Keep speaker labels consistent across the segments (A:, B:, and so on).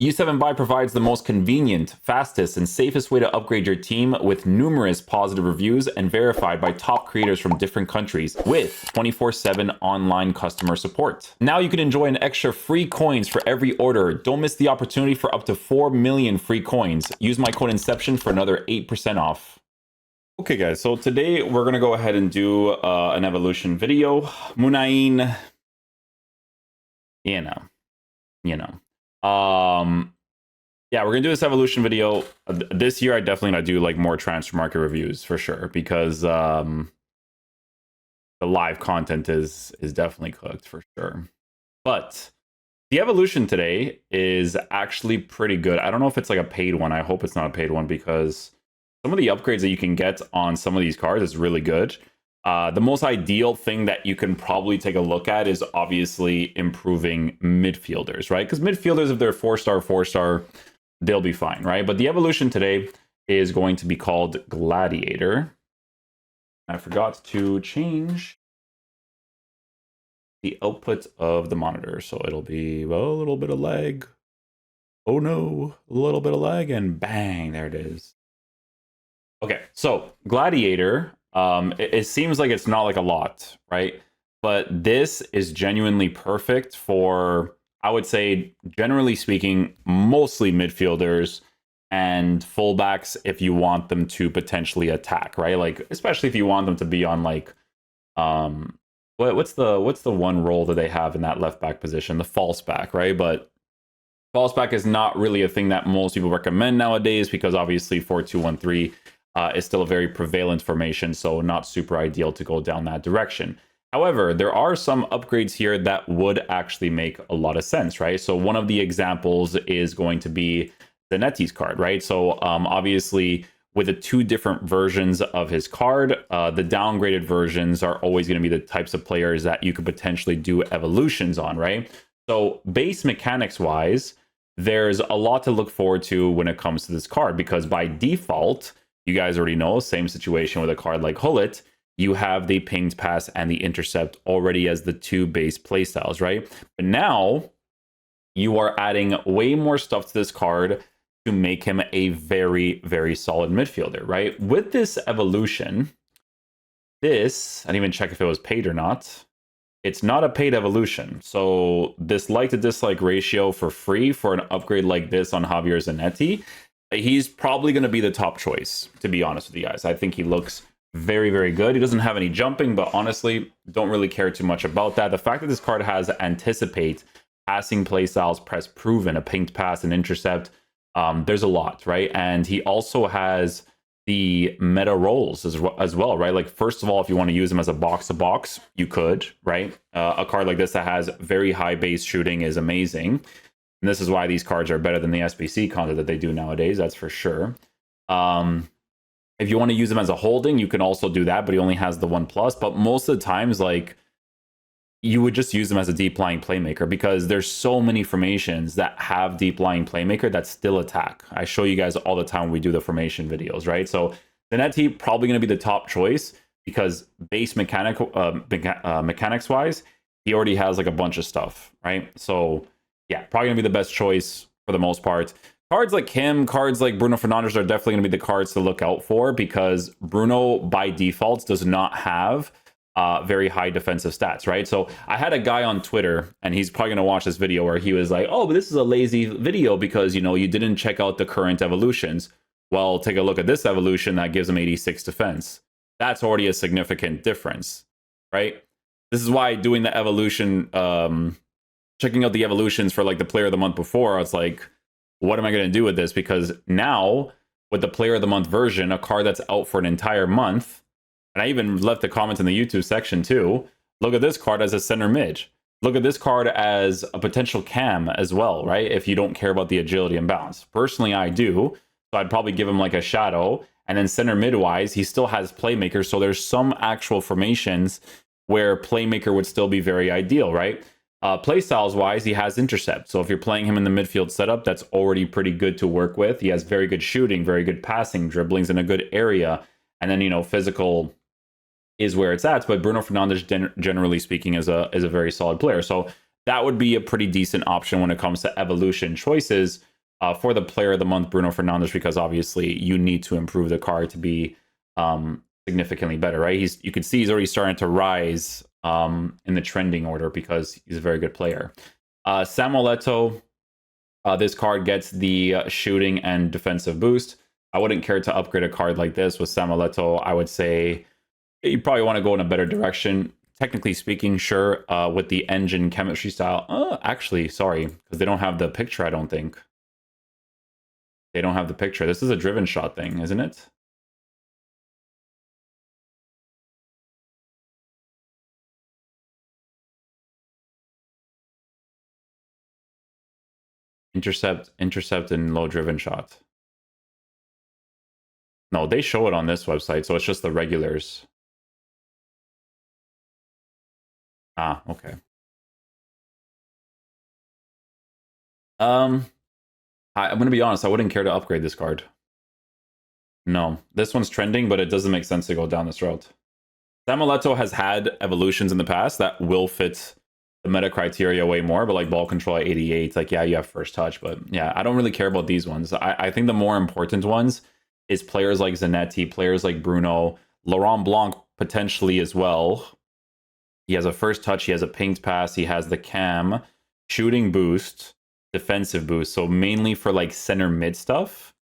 A: U7Buy provides the most convenient, fastest, and safest way to upgrade your team with numerous positive reviews and verified by top creators from different countries with 24/7 online customer support. Now you can enjoy an extra free coins for every order. Don't miss the opportunity for up to 4 million free coins. Use my code Inception for another 8% off. Okay guys, so today we're going to go ahead and do an evolution video. Munain, you know. Yeah, we're gonna do this evolution video this year. I definitely gonna do like more transfer market reviews for sure, because the live content is definitely cooked for sure. But the evolution today is actually pretty good. I don't know if it's like a paid one. I hope it's not a paid one, because some of the upgrades that you can get on some of these cards is really good. The most ideal thing that you can probably take a look at is obviously improving midfielders, right? Because midfielders, if they're 4-star, they'll be fine, right? But the evolution today is going to be called Gladiator. I forgot to change the output of the monitor, so it'll be, well, a little bit of lag. Oh no, a little bit of lag, and bang, there it is. Okay, so Gladiator, it seems like it's not like a lot, right? But this is genuinely perfect for, I would say, generally speaking, mostly midfielders and fullbacks if you want them to potentially attack, right? Like, especially if you want them to be on like, what's the one role that they have in that left back position? The false back, right? But false back is not really a thing that most people recommend nowadays, because obviously 4-2-1-3 is still a very prevalent formation, so not super ideal to go down that direction. However, there are some upgrades here that would actually make a lot of sense, right? So one of the examples is going to be Zanetti's card, right? So obviously, with the two different versions of his card, the downgraded versions are always going to be the types of players that you could potentially do evolutions on, right? So base mechanics wise, there's a lot to look forward to when it comes to this card, because by default, you guys already know, same situation with a card like Hullet, you have the pinged pass and the intercept already as the two base playstyles, right? But now you are adding way more stuff to this card to make him a very, very solid midfielder, right? With this evolution, I didn't even check if it was paid or not. It's not a paid evolution. So this like to dislike ratio for free for an upgrade like this on Javier Zanetti, he's probably going to be the top choice, to be honest with you guys. I think he looks very, very good. He doesn't have any jumping, but honestly, don't really care too much about that. The fact that this card has anticipate, passing playstyles, press proven, a pinged pass, and intercept, there's a lot, right? And he also has the meta roles as well, right? Like, first of all, if you want to use him as a box-to-box, you could, right? A card like this that has very high base shooting is amazing. And this is why these cards are better than the SBC content that they do nowadays, that's for sure. If you want to use them as a holding, you can also do that, but he only has the 1+. But most of the times, like, you would just use them as a deep lying playmaker, because there's so many formations that have deep lying playmaker that still attack. I show you guys all the time when we do the formation videos, right? So Zanetti probably going to be the top choice, because base mechanics wise, he already has like a bunch of stuff, right? So yeah, probably gonna be the best choice for the most part. Cards like him, cards like Bruno Fernandes are definitely gonna be the cards to look out for, because Bruno by default does not have very high defensive stats, right? So I had a guy on Twitter, and he's probably gonna watch this video, where he was like, oh, but this is a lazy video because, you know, you didn't check out the current evolutions. Well, take a look at this evolution that gives him 86 defense. That's already a significant difference, right? This is why doing the evolution, checking out the evolutions for like the player of the month before, it's like, what am I going to do with this? Because now with the player of the month version, a card that's out for an entire month, and I even left a comment in the YouTube section too, look at this card as a center mid. Look at this card as a potential cam as well, right? If you don't care about the agility and balance. Personally, I do. So I'd probably give him like a shadow. And then center mid-wise, he still has playmaker. So there's some actual formations where playmaker would still be very ideal, right? Playstyles wise, he has intercept. So if you're playing him in the midfield setup, that's already pretty good to work with. He has very good shooting, very good passing, dribblings in a good area. And then, you know, physical is where it's at. But Bruno Fernandes, generally speaking, is a very solid player. So that would be a pretty decent option when it comes to evolution choices For the player of the month, Bruno Fernandes, because obviously you need to improve the card to be significantly better, right? You can see he's already starting to rise in the trending order because he's a very good player. Samuel Eto'o, this card gets the shooting and defensive boost. I wouldn't care to upgrade a card like this with Samuel Eto'o. I would say you probably want to go in a better direction. Technically speaking, sure, with the engine chemistry style. Actually, sorry, because they don't have the picture, I don't think. They don't have the picture. This is a driven shot thing, isn't it? Intercept, and low driven shot. No, they show it on this website, so it's just the regulars. Ah, okay. I'm going to be honest, I wouldn't care to upgrade this card. No, this one's trending, but it doesn't make sense to go down this route. Samuel Eto'o has had evolutions in the past that will fit the meta criteria way more, but like ball control at 88, like, yeah, you have first touch, but yeah, I don't really care about these ones. I think the more important ones is players like Zanetti, players like Bruno, Laurent Blanc potentially as well. He has a first touch, he has a pinged pass, he has the cam, shooting boost, defensive boost. So mainly for like center mid stuff.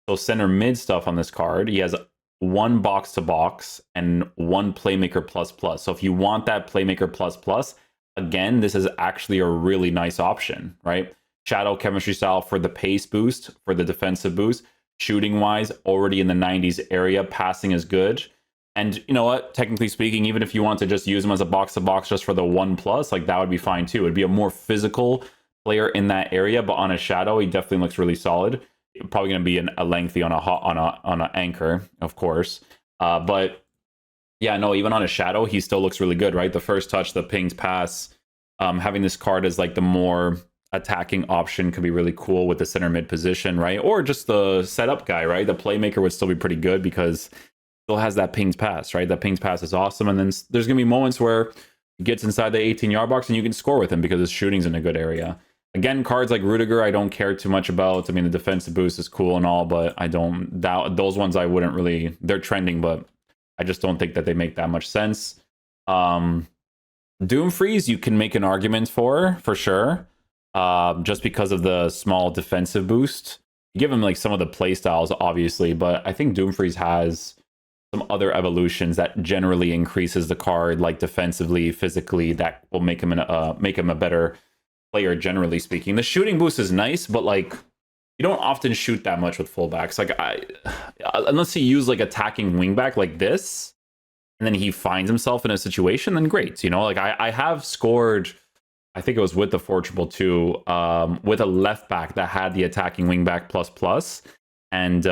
A: So center mid stuff on this card, he has one box to box and one playmaker plus plus. So if you want that playmaker plus plus, again, this is actually a really nice option, right? Shadow chemistry style for the pace boost, for the defensive boost. Shooting wise, already in the 90s area, passing is good. And you know what? Technically speaking, even if you want to just use him as a box to box just for the 1+, like that would be fine too. It'd be a more physical player in that area, but on a shadow, he definitely looks really solid. Probably going to be a lengthy on a anchor, of course. But yeah, no, even on a shadow, he still looks really good, right? The first touch, the pinged pass, having this card as like the more attacking option could be really cool with the center mid position, right? Or just the setup guy, right? The playmaker would still be pretty good because still has that pinged pass, right? That pinged pass is awesome. And then there's going to be moments where he gets inside the 18-yard box and you can score with him because his shooting's in a good area. Again, cards like Rudiger, I don't care too much about. I mean, the defensive boost is cool and all, but I don't doubt those ones. I wouldn't really, they're trending, but I just don't think that they make that much sense. Doomfreeze, you can make an argument for sure. Just because of the small defensive boost. You give him like some of the play styles, obviously, but I think Doomfreeze has some other evolutions that generally increases the card, like defensively, physically, that will make him a better player, generally speaking. The shooting boost is nice, but like you don't often shoot that much with fullbacks. Like unless you use like attacking wingback like this, and then he finds himself in a situation, then great. You know, like I have scored, I think it was with the 4-2-2, with a left back that had the attacking wingback plus, and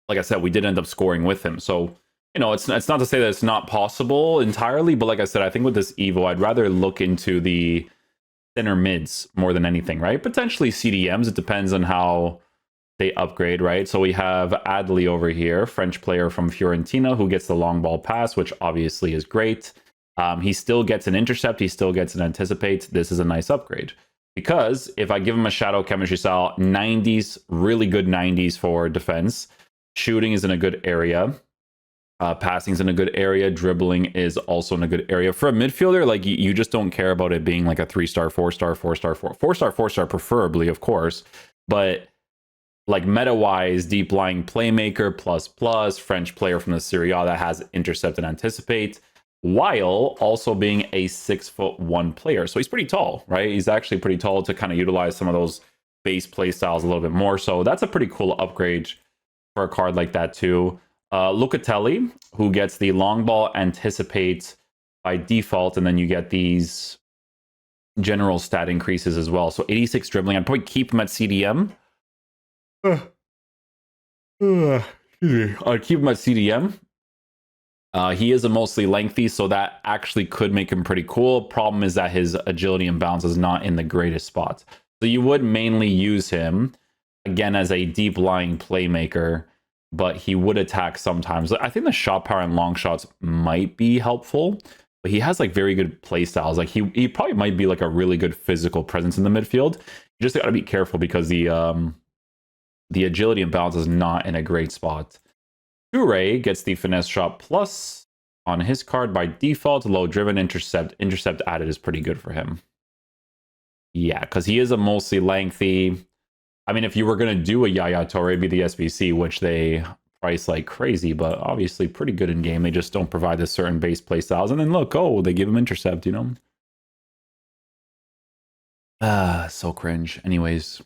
A: like I said, we did end up scoring with him. So you know, it's not to say that it's not possible entirely, but like I said, I think with this Evo, I'd rather look into the center mids more than anything, right? Potentially CDMs. It depends on how they upgrade, right? So we have Adli over here, French player from Fiorentina, who gets the long ball pass, which obviously is great. He still gets an intercept. He still gets an anticipate. This is a nice upgrade. Because if I give him a shadow chemistry style, 90s, really good 90s for defense. Shooting is in a good area. Passing is in a good area. Dribbling is also in a good area. For a midfielder, like you just don't care about it being like a 3-star, 4-star, 4-star, 4-star, 4-star, preferably, of course. But like meta-wise, deep-lying playmaker, plus, French player from the Serie A that has intercept and anticipate, while also being a 6'1" player. So he's pretty tall, right? He's actually pretty tall to kind of utilize some of those base play styles a little bit more. So that's a pretty cool upgrade for a card like that too. Locatelli, who gets the long ball anticipate by default, and then you get these general stat increases as well. So 86 dribbling. I'd probably keep him at CDM. I'd keep him at CDM. He is a mostly lengthy, so that actually could make him pretty cool. Problem is that his agility and balance is not in the greatest spot. So you would mainly use him, again, as a deep-lying playmaker, but he would attack sometimes. I think the shot power and long shots might be helpful, but he has like very good play styles. Like he probably might be like a really good physical presence in the midfield. You just got to be careful because the agility and balance is not in a great spot. Toure gets the finesse shot plus on his card by default. Low driven, intercept added is pretty good for him. Yeah, because he is a mostly lengthy. I mean, if you were going to do a Yaya Toure, it'd be the SBC, which they price like crazy, but obviously pretty good in game. They just don't provide the certain base play styles. And then look, oh, they give him intercept, you know? So cringe. Anyways,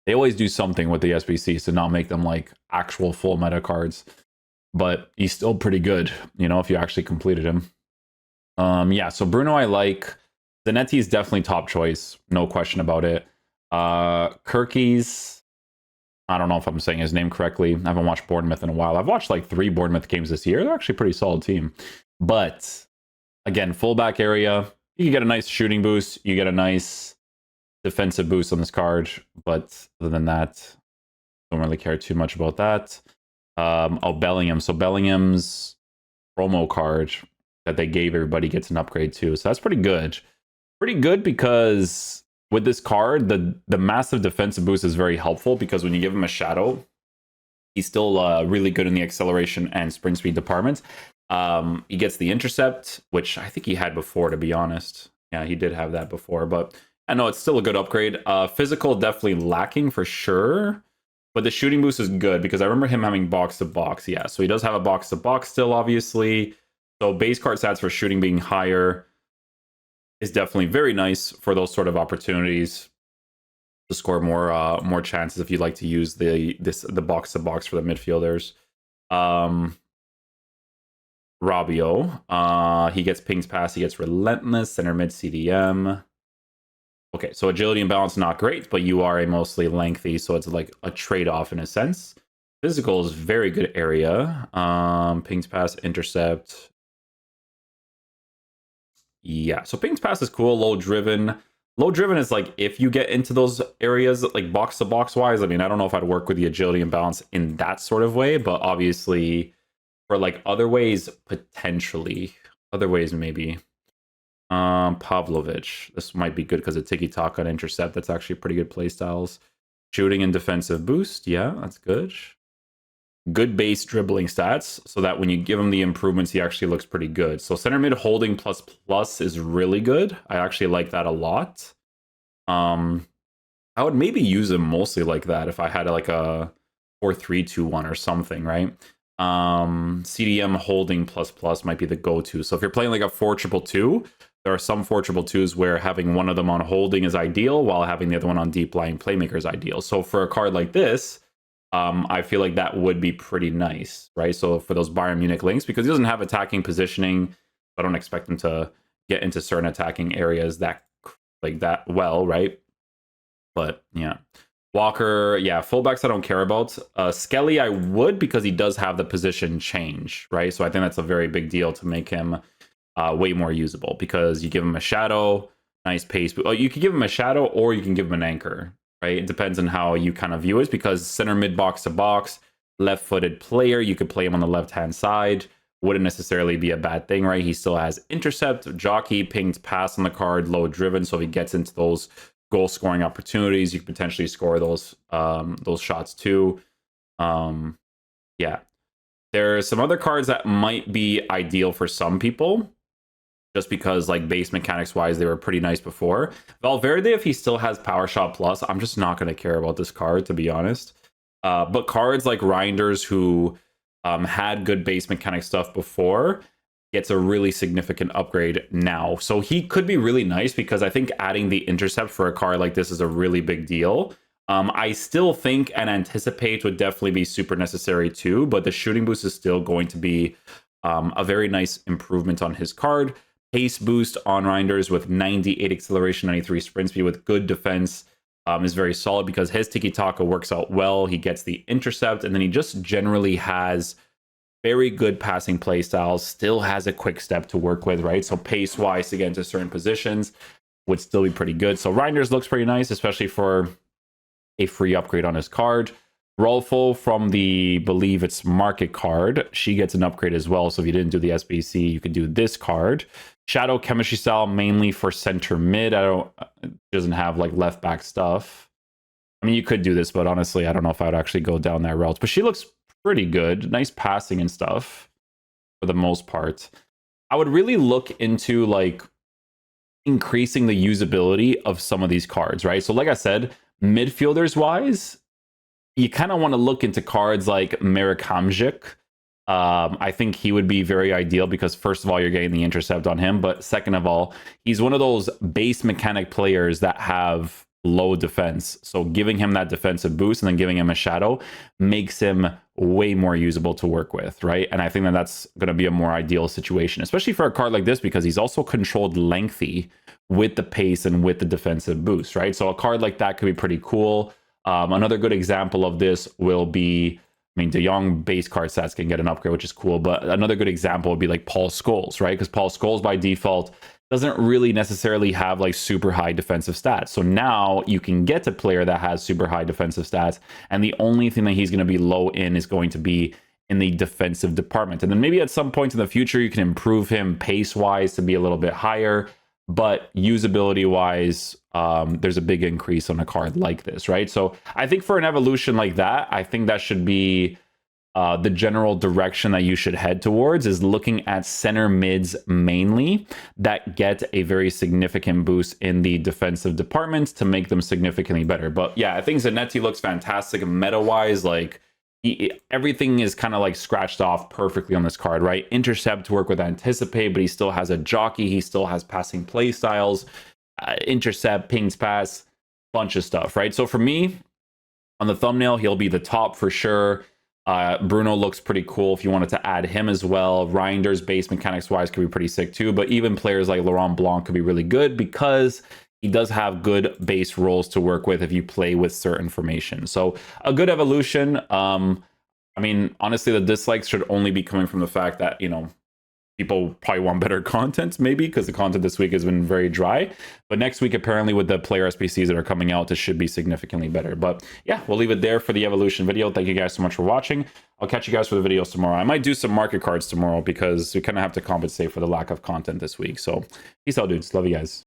A: they always do something with the SBCs to not make them like actual full meta cards. But he's still pretty good, you know, if you actually completed him. Yeah, so Bruno I like. Zanetti is definitely top choice, no question about it. Kirky's, I don't know if I'm saying his name correctly. I haven't watched Bournemouth in a while. I've watched like 3 Bournemouth games this year. They're actually a pretty solid team. But again, fullback area, you get a nice shooting boost. You get a nice defensive boost on this card. But other than that, don't really care too much about that. Oh, Bellingham. So Bellingham's promo card that they gave everybody gets an upgrade too. So that's pretty good. Pretty good because with this card, the massive defensive boost is very helpful because when you give him a shadow, he's still really good in the acceleration and sprint speed department. He gets the intercept, which I think he had before, to be honest. Yeah, he did have that before, but I know it's still a good upgrade. Physical definitely lacking for sure, but the shooting boost is good because I remember him having box to box. Yeah, so he does have a box to box still, obviously. So base card stats for shooting being higher is definitely very nice for those sort of opportunities to score more chances if you like to use the box to box for the midfielders. Rabiot, he gets pings pass, he gets relentless, center mid CDM. Okay, so agility and balance not great, but you are a mostly lengthy, so it's like a trade-off in a sense. Physical is very good area. Pings pass, intercept. Yeah, so pings pass is cool. Low driven is like if you get into those areas like box to box wise. I mean, I don't know if I'd work with the agility and balance in that sort of way, but obviously for like other ways, potentially. Other ways, maybe. Pavlovic. This might be good because of tiki taka and intercept. That's actually pretty good play styles. Shooting and defensive boost. Yeah, that's good. Good base dribbling stats so that when you give him the improvements, he actually looks pretty good. So center mid holding plus plus is really good. I actually like that a lot. I would maybe use him mostly like that if I had like a 4-3-2-1 or something, right? CDM holding plus plus might be the go-to. So if you're playing like a 4-2-2, there are some 4-2-2s where having one of them on holding is ideal while having the other one on deep lying playmaker is ideal. So for a card like this, I feel like that would be pretty nice, right? So for those Bayern Munich links, because he doesn't have attacking positioning, I don't expect him to get into certain attacking areas that well, right? But yeah. Walker, yeah, fullbacks I don't care about. Skelly I would because he does have the position change, right? So I think that's a very big deal to make him way more usable because you give him a shadow, nice pace. Oh, you could give him a shadow or you can give him an anchor. Right? It depends on how you kind of view it because center mid box to box, left-footed player, you could play him on the left-hand side. Wouldn't necessarily be a bad thing, right? He still has intercept, jockey, pinged pass on the card, low driven. So if he gets into those goal scoring opportunities, you could potentially score those shots too. Yeah. There are some other cards that might be ideal for some people. Just because, like, base mechanics wise, they were pretty nice before. Valverde, if he still has Power Shot Plus, I'm just not going to care about this card, to be honest. But cards like Reijnders, who had good base mechanic stuff before, gets a really significant upgrade now. So he could be really nice because I think adding the intercept for a card like this is a really big deal. I still think and anticipate would definitely be super necessary too, but the shooting boost is still going to be a very nice improvement on his card. Pace boost on Reijnders with 98 acceleration, 93 sprint speed with good defense is very solid because his tiki-taka works out well. He gets the intercept, and then he just generally has very good passing play styles, still has a quick step to work with, right? So pace-wise to get into certain positions would still be pretty good. So Reijnders looks pretty nice, especially for a free upgrade on his card. Rolfo from the, believe it's market card, she gets an upgrade as well. So if you didn't do the SBC, you could do this card. Shadow chemistry style, mainly for center mid. It doesn't have like left back stuff. I mean, you could do this, but honestly, I don't know if I would actually go down that route. But she looks pretty good. Nice passing and stuff for the most part. I would really look into like increasing the usability of some of these cards, right? So like I said, midfielders wise, you kind of want to look into cards like Mirakamjic. I think he would be very ideal because first of all, you're getting the intercept on him, but second of all, he's one of those base mechanic players that have low defense. So giving him that defensive boost and then giving him a shadow makes him way more usable to work with, right? And I think that that's going to be a more ideal situation, especially for a card like this, because he's also controlled lengthy with the pace and with the defensive boost, right? So a card like that could be pretty cool. Another good example of this will be, I mean, De Jong base card stats can get an upgrade, which is cool. But another good example would be like Paul Scholes, right? Because Paul Scholes by default doesn't really necessarily have like super high defensive stats. So now you can get a player that has super high defensive stats. And the only thing that he's going to be low in is going to be in the defensive department. And then maybe at some point in the future, you can improve him pace wise to be a little bit higher. But usability wise, there's a big increase on a card like this, right? So I think for an evolution like that, I think that should be the general direction that you should head towards, is looking at center mids mainly that get a very significant boost in the defensive departments to make them significantly better. But yeah, I think Zanetti looks fantastic meta-wise. Like everything is kind of like scratched off perfectly on this card, right? Intercept to work with anticipate, but he still has a jockey. He still has passing play styles, intercept, pings, pass, bunch of stuff, right? So for me, on the thumbnail, he'll be the top for sure. Bruno looks pretty cool if you wanted to add him as well. Reijnders base mechanics wise could be pretty sick too, but even players like Laurent Blanc could be really good because he does have good base roles to work with if you play with certain formations. So a good evolution. I mean, honestly, the dislikes should only be coming from the fact that, you know, people probably want better content, maybe, because the content this week has been very dry. But next week, apparently, with the player SPCs that are coming out, this should be significantly better. But yeah, we'll leave it there for the evolution video. Thank you guys so much for watching. I'll catch you guys for the videos tomorrow. I might do some market cards tomorrow because we kind of have to compensate for the lack of content this week. So peace out, dudes. Love you guys.